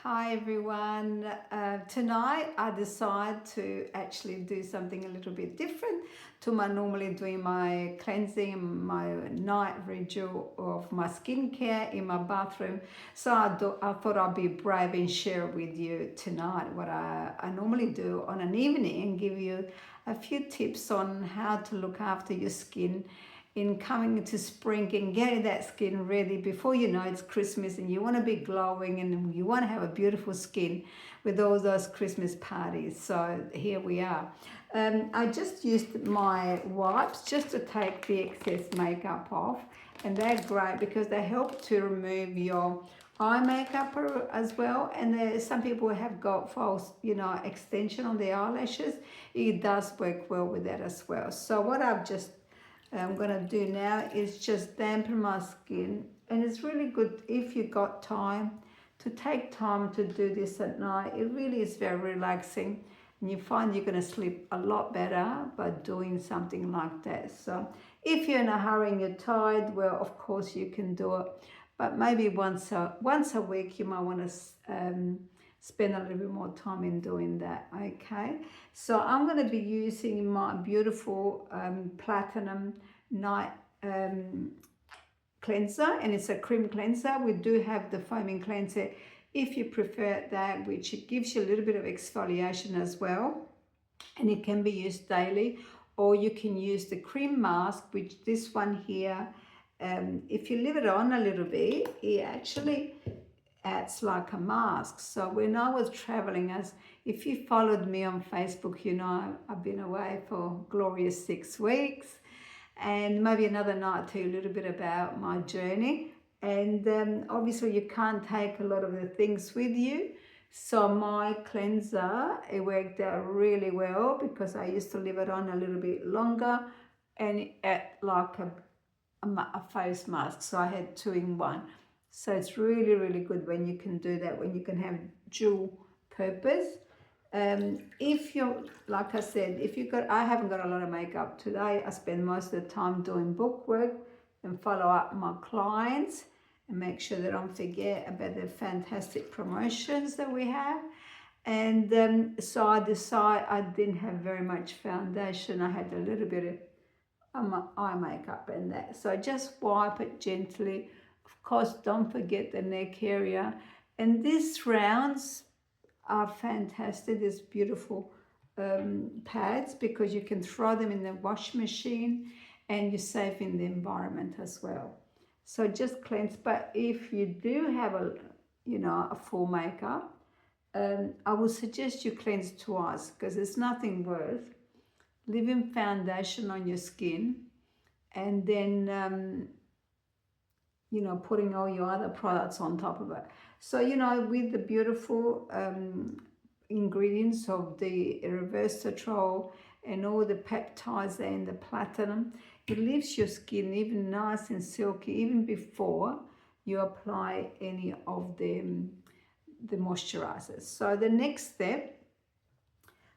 Hi everyone. Tonight I decide to actually do something a little bit different to my normally doing my cleansing, my night ritual of my skincare in my bathroom. So I thought I'd be brave and share with you tonight what I normally do on an evening and give you a few tips on how to look after your skin in coming into spring and getting that skin ready before you know it's Christmas and you want to be glowing and you want to have a beautiful skin with all those Christmas parties. So here we are. I just used my wipes just to take the excess makeup off, and they're great because they help to remove your eye makeup as well. And some people have got false, extension on their eyelashes. It does work well with that as well. So what I'm going to do now is just dampen my skin, and it's really good if you got time to take time to do this at night. It really is very relaxing, and you find you're going to sleep a lot better by doing something like that. So if you're in a hurry and you're tired, well, of course you can do it, but maybe once a week you might want to spend a little bit more time in doing that. Okay, so I'm going to be using my beautiful platinum night cleanser, and it's a cream cleanser. We do have the foaming cleanser if you prefer that, which it gives you a little bit of exfoliation as well, and it can be used daily, or you can use the cream mask, which this one here, if you leave it on a little bit, it actually acts like a mask. So when I was traveling, as if you followed me on Facebook, you know I've been away for glorious 6 weeks, and maybe another night tell you a little bit about my journey. And obviously you can't take a lot of the things with you, so my cleanser, it worked out really well because I used to leave it on a little bit longer, and it acted like a face mask, so I had 2 in 1. So it's really, really good when you can do that, when you can have dual purpose. If you're, like I said, I haven't got a lot of makeup today. I spend most of the time doing book work and follow up my clients and make sure that I don't forget about the fantastic promotions that we have. And so I decided I didn't have very much foundation. I had a little bit of my eye makeup and that. So just wipe it gently. Of course, don't forget the neck area. And these rounds are fantastic. These beautiful pads, because you can throw them in the wash machine and you're safe in the environment as well. So just cleanse. But if you do have a full makeup, I would suggest you cleanse twice, because there's nothing worse leaving foundation on your skin and then putting all your other products on top of it. So with the beautiful ingredients of the resveratrol and all the peptides and the platinum, it leaves your skin even nice and silky even before you apply any of the moisturizers. So the next step,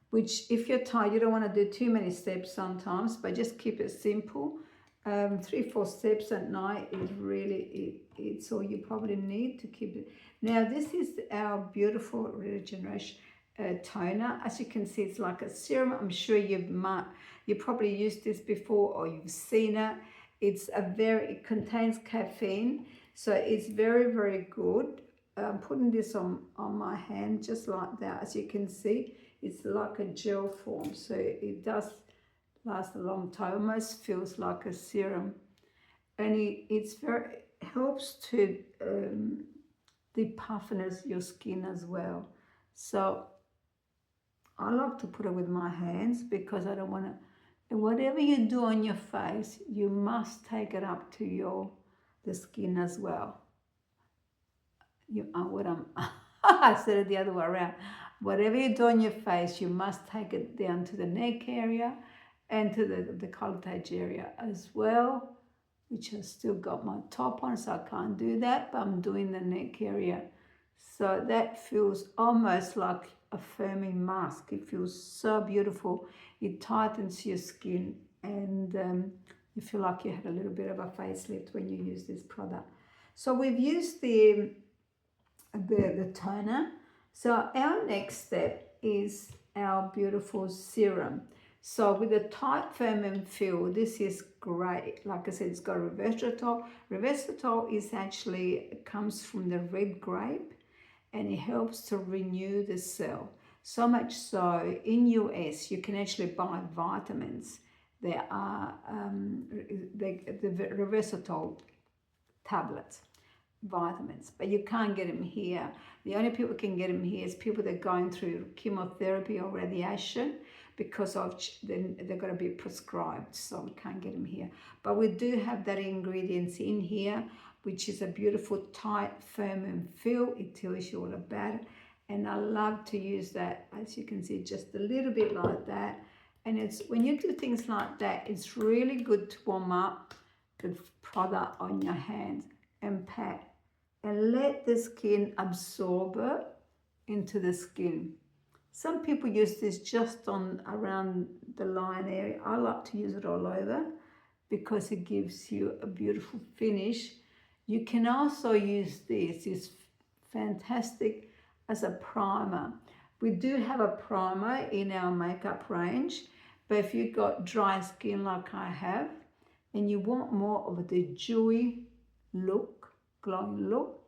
which if you're tired, you don't want to do too many steps sometimes, but just keep it simple. 3-4 steps at night is really it's all you probably need to keep it. Now this is our beautiful regeneration toner. As you can see, it's like a serum. I'm sure you probably used this before or you've seen it. It contains caffeine, so it's very, very good. I'm putting this on my hand just like that. As you can see, it's like a gel form, so it does last a long time. Almost feels like a serum, and it helps to depuffness your skin as well. So I like to put it with my hands because I don't want to. And whatever you do on your face, you must take it up to the skin as well. I said it the other way around. Whatever you do on your face, you must take it down to the neck area and to the décolletage area as well, which I've still got my top on, so I can't do that, but I'm doing the neck area. So that feels almost like a firming mask. It feels so beautiful. It tightens your skin, and you feel like you had a little bit of a facelift when you use this product. So we've used the toner. So our next step is our beautiful serum. So with the tight, firm and feel, this is great. Like I said, it's got resveratrol. Resveratrol is actually comes from the red grape, and it helps to renew the cell. So much so, in US, you can actually buy vitamins. There are the resveratrol tablets, vitamins, but you can't get them here. The only people can get them here is people that are going through chemotherapy or radiation, because of they've got to be prescribed, so we can't get them here. But we do have that ingredients in here, which is a beautiful tight, firm and feel. It tells you all about it, and I love to use that, as you can see, just a little bit like that. And it's when you do things like that, it's really good to warm up the product on your hands and pat and let the skin absorb it into the skin. Some people use this just on around the line area. I like to use it all over because it gives you a beautiful finish. You can also use this. It's fantastic as a primer. We do have a primer in our makeup range, but if you've got dry skin like I have and you want more of the dewy look, glowing look,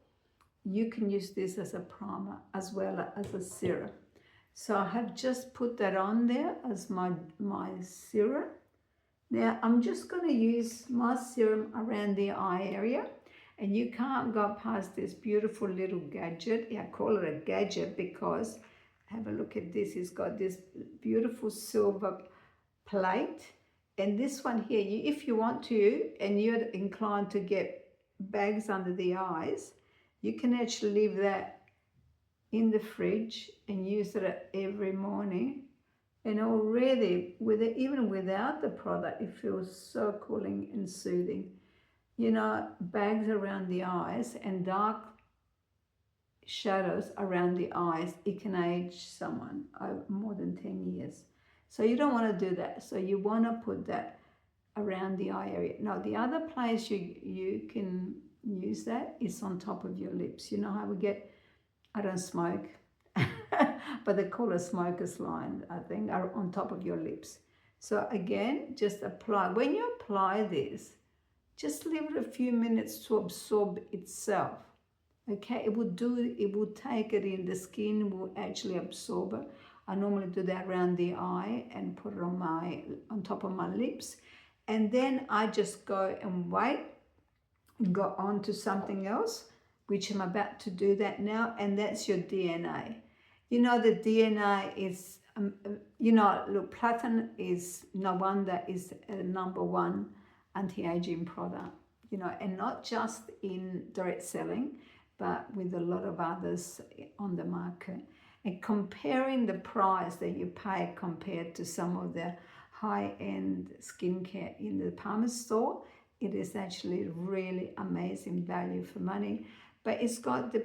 you can use this as a primer as well as a serum. So I have just put that on there as my serum. Now I'm just going to use my serum around the eye area, and you can't go past this beautiful little gadget. I call it a gadget because, have a look at this, it's got this beautiful silver plate, and this one here, if you want to and you're inclined to get bags under the eyes, you can actually leave that in the fridge and use it every morning, and already with it, even without the product, it feels so cooling and soothing. You know, bags around the eyes and dark shadows around the eyes, it can age someone more than 10 years. So you don't want to do that. So you want to put that around the eye area. Now the other place you can use that is on top of your lips. You know how we get, I don't smoke, but they call it smoker's line, I think, are on top of your lips. So again, just apply. When you apply this, just leave it a few minutes to absorb itself. Okay, it will take it in, the skin will actually absorb it. I normally do that around the eye and put it on top of my lips. And then I just go and wait and go on to something else, which I'm about to do that now, and that's your DNA. You know, the DNA is, you know, look, platinum is no wonder is a #1 anti-aging product, you know, and not just in direct selling, but with a lot of others on the market. And comparing the price that you pay compared to some of the high-end skincare in the department store, it is actually really amazing value for money. But it's got the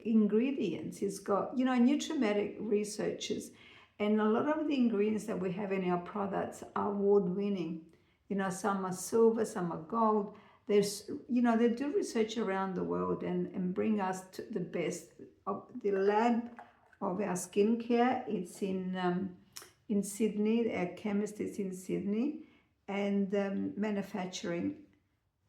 ingredients. It's got, you know, Nutrimetric researchers, and a lot of the ingredients that we have in our products are award-winning. You know, some are silver, some are gold. There's, you know, they do research around the world and bring us to the best. The lab of our skincare, it's in Sydney. Our chemist is in Sydney, and manufacturing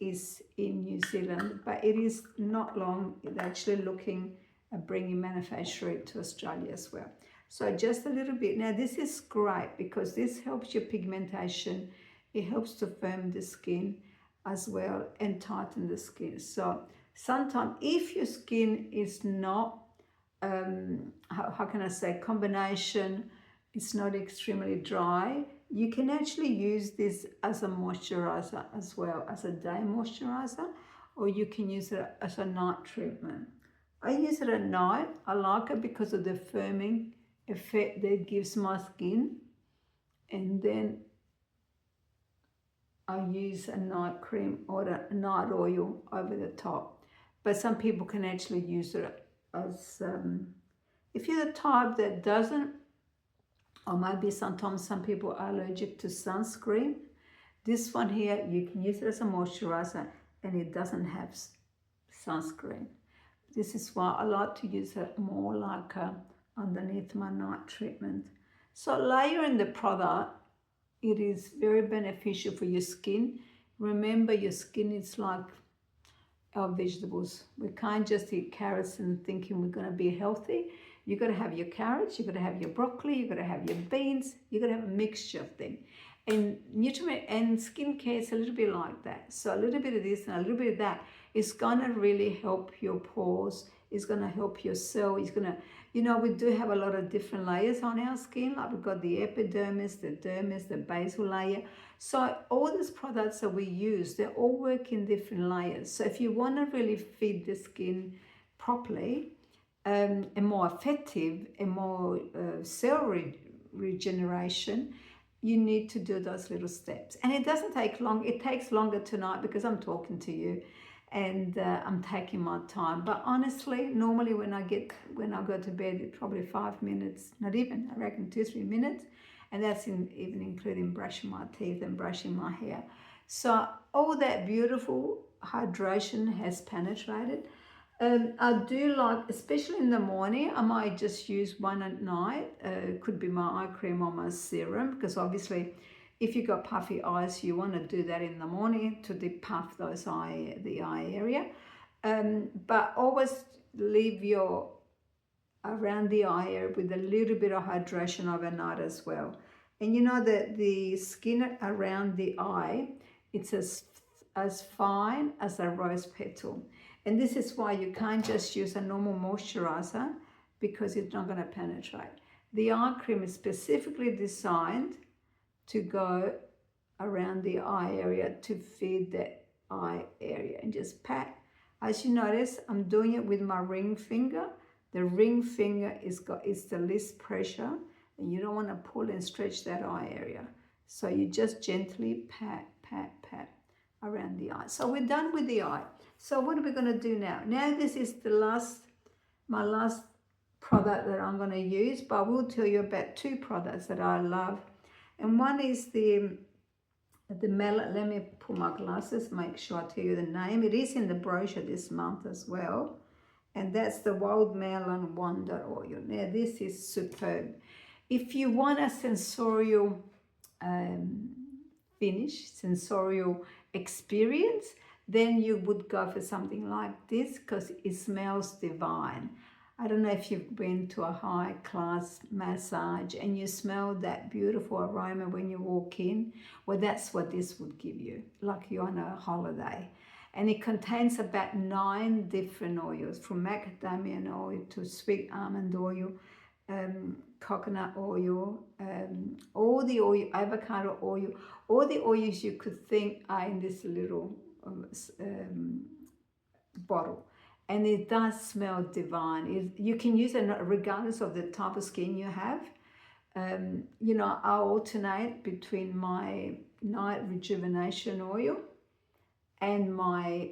is in New Zealand, but it is not long. It's actually looking at bringing manufacturing to Australia as well. So just a little bit. Now this is great because this helps your pigmentation. It helps to firm the skin as well and tighten the skin. So sometimes if your skin is not, how can I say, combination, it's not extremely dry, you can actually use this as a moisturizer as well, as a day moisturizer, or you can use it as a night treatment. I use it at night. I like it because of the firming effect that it gives my skin. And then I use a night cream or a night oil over the top. But some people can actually use it as, if you're the type that doesn't, or maybe sometimes some people are allergic to sunscreen, this one here, you can use it as a moisturizer and it doesn't have sunscreen. This is why I like to use it more like underneath my night treatment. So layering the product, it is very beneficial for your skin. Remember, your skin is like our vegetables. We can't just eat carrots and thinking we're going to be healthy. You've got to have your carrots, you've got to have your broccoli, you've got to have your beans, you've got to have a mixture of them. And nutriment and skincare is a little bit like that. So a little bit of this and a little bit of that is going to really help your pores. It's going to help your cell. It's going to, you know, we do have a lot of different layers on our skin. Like we've got the epidermis, the dermis, the basal layer. So all these products that we use, they all work in different layers. So if you want to really feed the skin properly and more effective and more cell regeneration, you need to do those little steps. And it doesn't take long. It takes longer tonight because I'm talking to you and I'm taking my time. But honestly, normally when I go to bed, it's probably 5 minutes, not even, I reckon 2-3 minutes. And that's even including brushing my teeth and brushing my hair. So all that beautiful hydration has penetrated. I do like, especially in the morning, I might just use one at night. It could be my eye cream or my serum, because obviously if you've got puffy eyes, you want to do that in the morning to depuff the eye area. But always leave your around the eye area with a little bit of hydration overnight as well. And you know that the skin around the eye, it's as fine as a rose petal. And this is why you can't just use a normal moisturizer because it's not going to penetrate. The eye cream is specifically designed to go around the eye area to feed the eye area and just pat. As you notice, I'm doing it with my ring finger. The ring finger is the least pressure, and you don't want to pull and stretch that eye area. So you just gently pat, pat, pat around the eye. So we're done with the eye. So what are we going to do now? Now this is my last product that I'm going to use, but I will tell you about 2 products that I love. And one is the melon. Let me pull my glasses, make sure I tell you the name. It is in the brochure this month as well. And that's the Wild Melon Wonder Oil. Now this is superb. If you want a sensorial finish, sensorial experience, then you would go for something like this because it smells divine. I don't know if you've been to a high class massage and you smell that beautiful aroma when you walk in. Well, that's what this would give you, like you're on a holiday. And it contains about 9 different oils, from macadamia oil to sweet almond oil, coconut oil, all the oil, avocado oil, all the oils you could think are in this little bottle. And it does smell divine. You can use it regardless of the type of skin you have. You know, I alternate between my night rejuvenation oil and my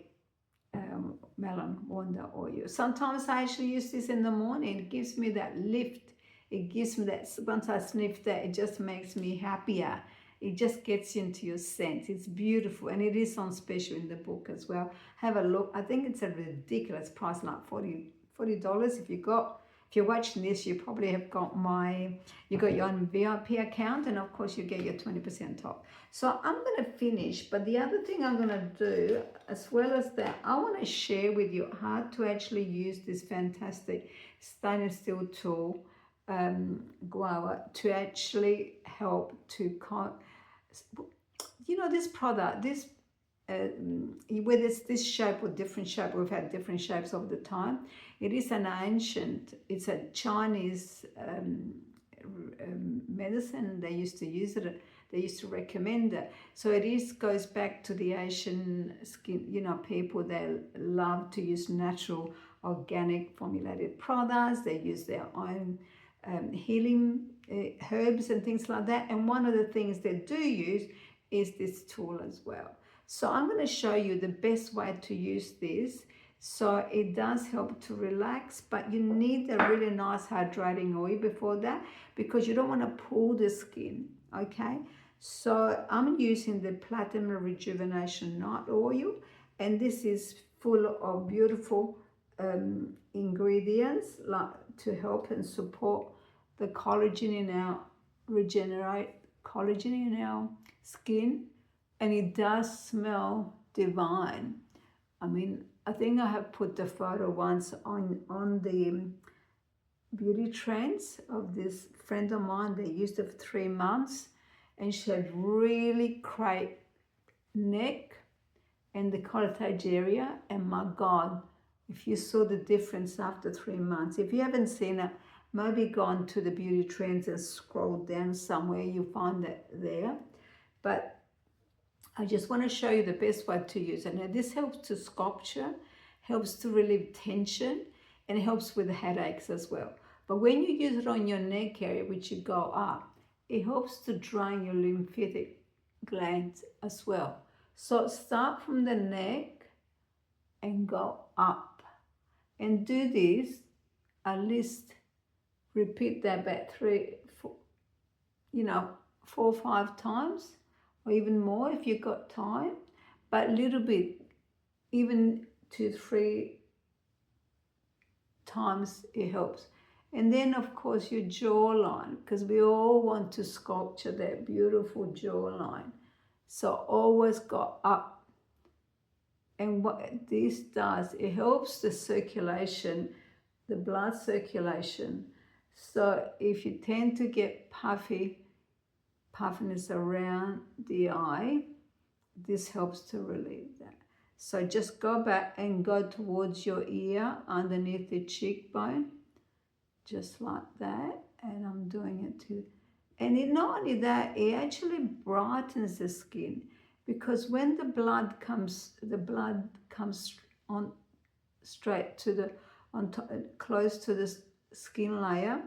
melon wonder oil. Sometimes I actually use this in the morning. It gives me that lift. It gives me that, once I sniff that, it just makes me happier. It just gets you into your sense. It's beautiful, and it is on special in the book as well. Have a look. I think it's a ridiculous price, like $40. If you're watching this, you probably have got you got your own VIP account, and of course you get your 20% off. So I'm going to finish, but the other thing I'm going to do, as well as that, I want to share with you how to actually use this fantastic stainless steel tool, Guava, to actually help to, you know, this product, this whether it's this shape or different shape, we've had different shapes over the time. It is an ancient, it's a Chinese medicine. They used to use it, they used to recommend it. So it goes back to the Asian skin, you know, people. They love to use natural, organic formulated products. They use their own healing herbs and things like that. And one of the things they do use is this tool as well. So I'm going to show you the best way to use this. So it does help to relax, but you need a really nice hydrating oil before that, because you don't want to pull the skin, okay? So I'm using the Platinum Rejuvenation Night Oil, and this is full of beautiful ingredients like to help and support the collagen in our regenerate collagen in our skin, and it does smell divine. I mean, I think I have put the photo once on the beauty trends of this friend of mine. They used it for 3 months, and she had really great neck and the decolletage area, and my God, if you saw the difference after 3 months. If you haven't seen it, maybe go on to the beauty trends and scroll down somewhere, you'll find it there. But I just want to show you the best way to use it. Now this helps to sculpture, helps to relieve tension, and it helps with headaches as well. But when you use it on your neck area, which you go up, it helps to drain your lymphatic glands as well. So start from the neck and go up. And do this, at least repeat that about 4 or 5 times, or even more if you've got time, but a little bit, even 2-3 times it helps. And then of course your jawline, because we all want to sculpture that beautiful jawline. So always go up. And what this does, it helps the circulation, the blood circulation. So if you tend to get puffiness around the eye, this helps to relieve that. So just go back and go towards your ear, underneath the cheekbone, just like that. And I'm doing it too. And not only that, it actually brightens the skin, because when the blood comes on straight to the close to the skin layer,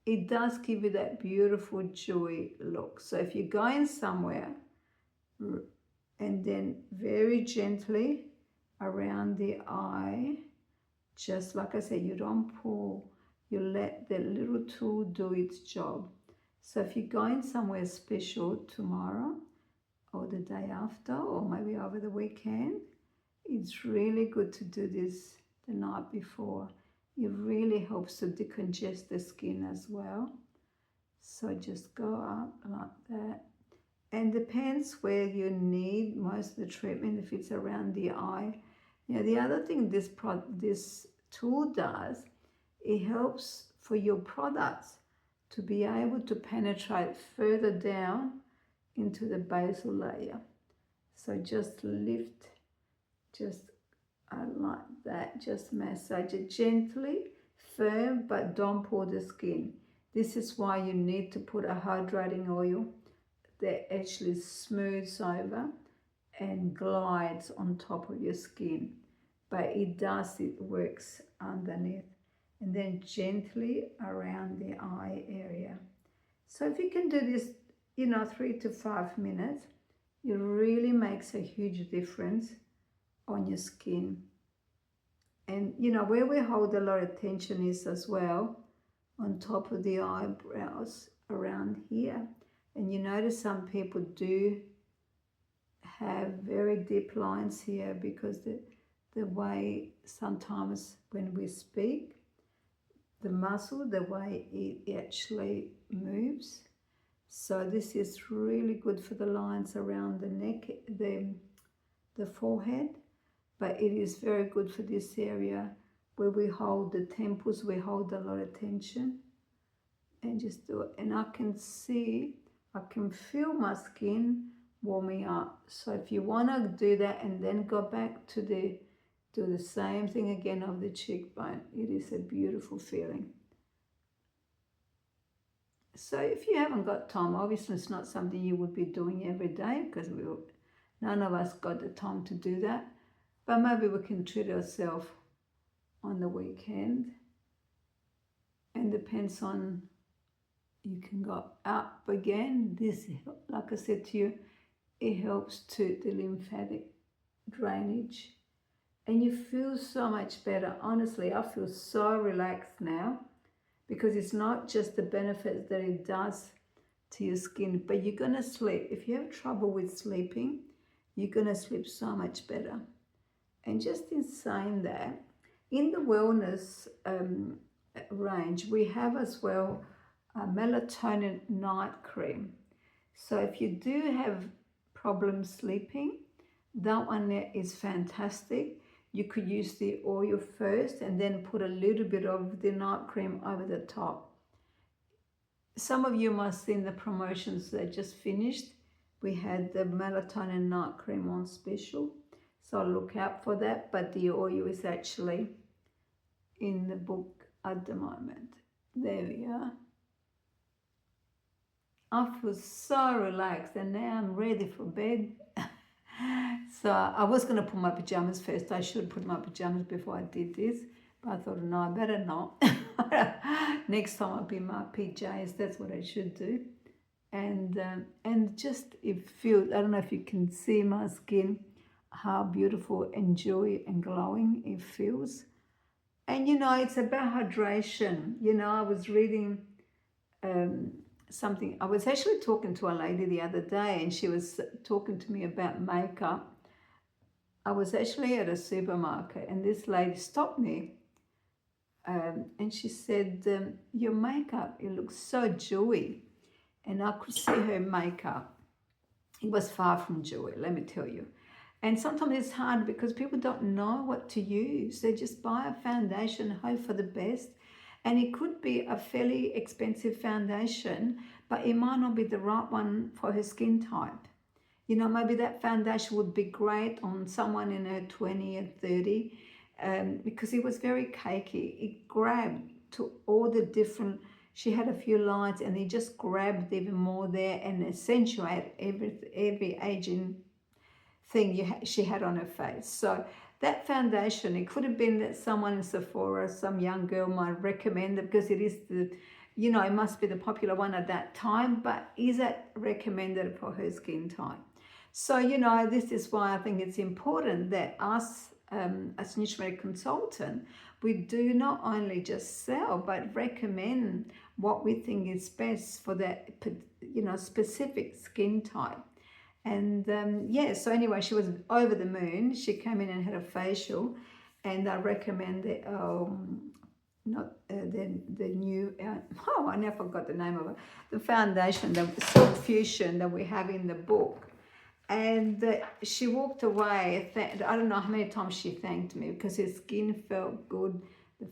it does give you that beautiful dewy look. So if you're going somewhere, and then very gently around the eye, just like I said, you don't pull, you let the little tool do its job. So if you're going somewhere special tomorrow or the day after, or maybe over the weekend, it's really good to do this the night before. It really helps to decongest the skin as well. So just go up like that. And depends where you need most of the treatment, if it's around the eye. Now the other thing this tool does, it helps for your products to be able to penetrate further down into the basal layer. So just lift, just like that, just massage it gently, firm, but don't pull the skin. This is why you need to put a hydrating oil that actually smooths over and glides on top of your skin. But it works underneath. And then gently around the eye area. So if you can do this, 3 to 5 minutes, it really makes a huge difference on your skin. And where we hold a lot of tension is as well on top of the eyebrows around here. And you notice some people do have very deep lines here, because the way sometimes when we speak, the muscle, the way it actually moves. So this is really good for the lines around the neck, the forehead, but it is very good for this area where we hold the temples, we hold a lot of tension. And just do it. And I can feel my skin warming up. So if you want to do that and then go back to do the same thing again of the cheekbone, it is a beautiful feeling. So if you haven't got time, obviously it's not something you would be doing every day, because none of us got the time to do that. But maybe we can treat ourselves on the weekend. And depends on, you can go up again. This, like I said to you, it helps to the lymphatic drainage. And you feel so much better. Honestly, I feel so relaxed now, because it's not just the benefits that it does to your skin, but you're going to sleep. If you have trouble with sleeping, you're going to sleep so much better. And just in saying that, In the wellness range, we have as well a melatonin night cream. So if you do have problems sleeping, that one is fantastic. You could use the oil first and then put a little bit of the night cream over the top. Some of you must have seen the promotions that just finished. We had the melatonin night cream on special, so look out for that. But the oil is actually in the book at the moment. There we are. I feel so relaxed and now I'm ready for bed. So I was going to put my pajamas first. I should put my pajamas before I did this. But I thought, no, I better not. Next time I'll be in my PJs. That's what I should do. And just it feels, I don't know if you can see my skin, how beautiful and dewy and glowing it feels. And it's about hydration. I was reading something. I was actually talking to a lady the other day and she was talking to me about makeup. I was actually at a supermarket and this lady stopped me and she said, your makeup, it looks so dewy. And I could see her makeup. It was far from dewy, let me tell you. And sometimes it's hard because people don't know what to use. They just buy a foundation, hope for the best. And it could be a fairly expensive foundation, but it might not be the right one for her skin type. Maybe that foundation would be great on someone in her 20 and 30 because it was very cakey. It grabbed to all the different, she had a few lines and it just grabbed even more there and accentuated every aging thing she had on her face. So that foundation, it could have been that someone in Sephora, some young girl might recommend it because it is it must be the popular one at that time, but is it recommended for her skin type? So, this is why I think it's important that us, as nutrition consultant, we do not only just sell, but recommend what we think is best for that, specific skin type. And so anyway, she was over the moon. She came in and had a facial, and I recommend the new, I never forgot the name of it, the foundation, the Silk Fusion that we have in the book. And she walked away, I don't know how many times she thanked me because her skin felt good.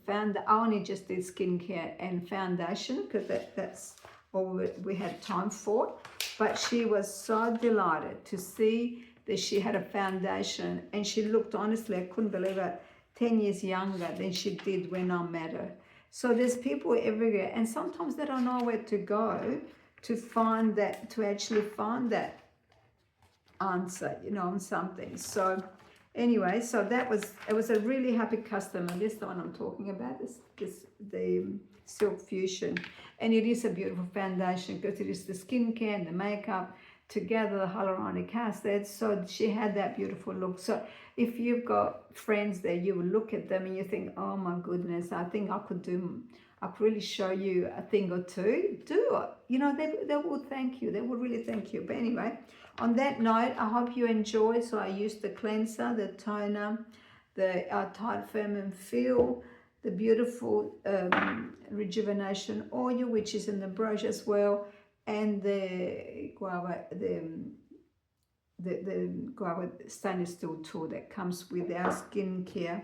I only just did skincare and foundation because that's all we had time for. But she was so delighted to see that she had a foundation and she looked, honestly, I couldn't believe it, 10 years younger than she did when I met her. So there's people everywhere and sometimes they don't know where to go to find that, to actually find that answer, on something. So anyway, so it was a really happy customer. This is the one I'm talking about, the Silk Fusion. And it is a beautiful foundation because it is the skincare and the makeup together, the hyaluronic acid. So she had that beautiful look. So if you've got friends there, you will look at them and you think, oh my goodness, I think I could really show you a thing or two. Do it. They will thank you. They will really thank you. But anyway, on that note, I hope you enjoyed. So I used the cleanser, the toner, the Tight, Firm and Feel, the beautiful rejuvenation oil, which is in the brush as well, and the guava, the guava stainless steel tool that comes with our skincare.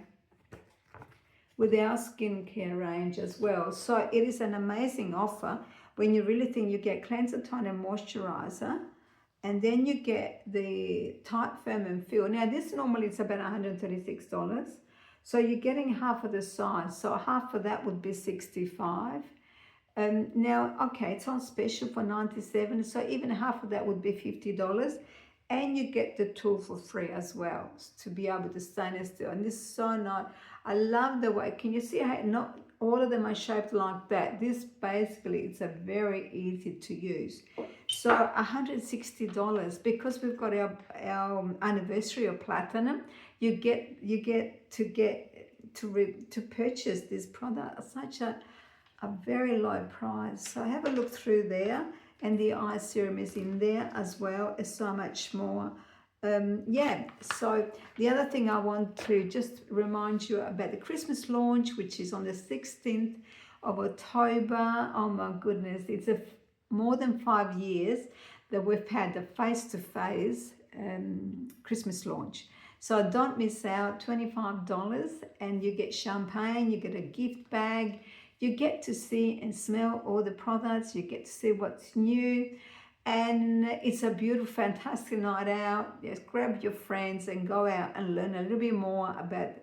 With our skincare range as well. So it is an amazing offer when you really think you get cleanser, toner, and moisturizer, and then you get the Tight, Firm and Feel. Now this normally is about $136. So you're getting half of the size. So half of that would be $65. Now, okay, it's on special for $97. So even half of that would be $50. And you get the tool for free as well to be able to stainless steel. And this is so nice. I love the way, can you see how not all of them are shaped like that? This basically, it's a very easy to use. So $160 because we've got our anniversary of platinum. You get to purchase this product at such a very low price. So have a look through there, and the eye serum is in there as well. It's so much more Yeah, so the other thing I want to just remind you about the Christmas launch, which is on the 16th of October. Oh my goodness, it's more than 5 years that we've had the face-to-face Christmas launch. So don't miss out, $25, and you get champagne, you get a gift bag, you get to see and smell all the products, you get to see what's new, and it's a beautiful, fantastic night out. Just grab your friends and go out and learn a little bit more about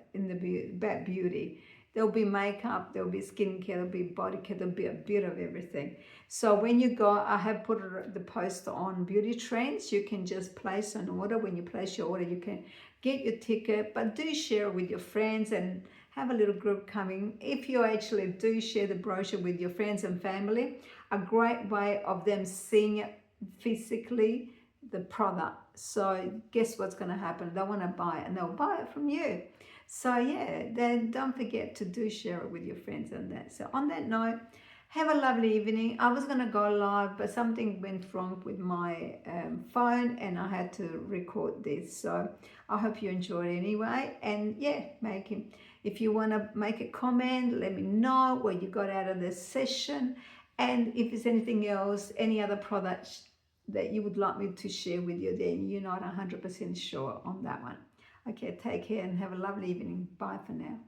beauty. There'll be makeup, there'll be skincare, there'll be body care, there'll be a bit of everything. So when you go, I have put the post on Beauty Trends. You can just place an order. When you place your order, you can get your ticket, but do share it with your friends and have a little group coming. If you actually do share the brochure with your friends and family, a great way of them seeing it physically, the product. So guess what's going to happen? They want to buy it and they'll buy it from you. So yeah, then don't forget to do share it with your friends and that. So on that note, have a lovely evening. I was going to go live, but something went wrong with my phone and I had to record this. So I hope you enjoyed it anyway. And yeah, if you want to make a comment, let me know what you got out of this session. And if there's anything else, any other products that you would like me to share with you, then you're not 100% sure on that one. Okay, take care and have a lovely evening. Bye for now.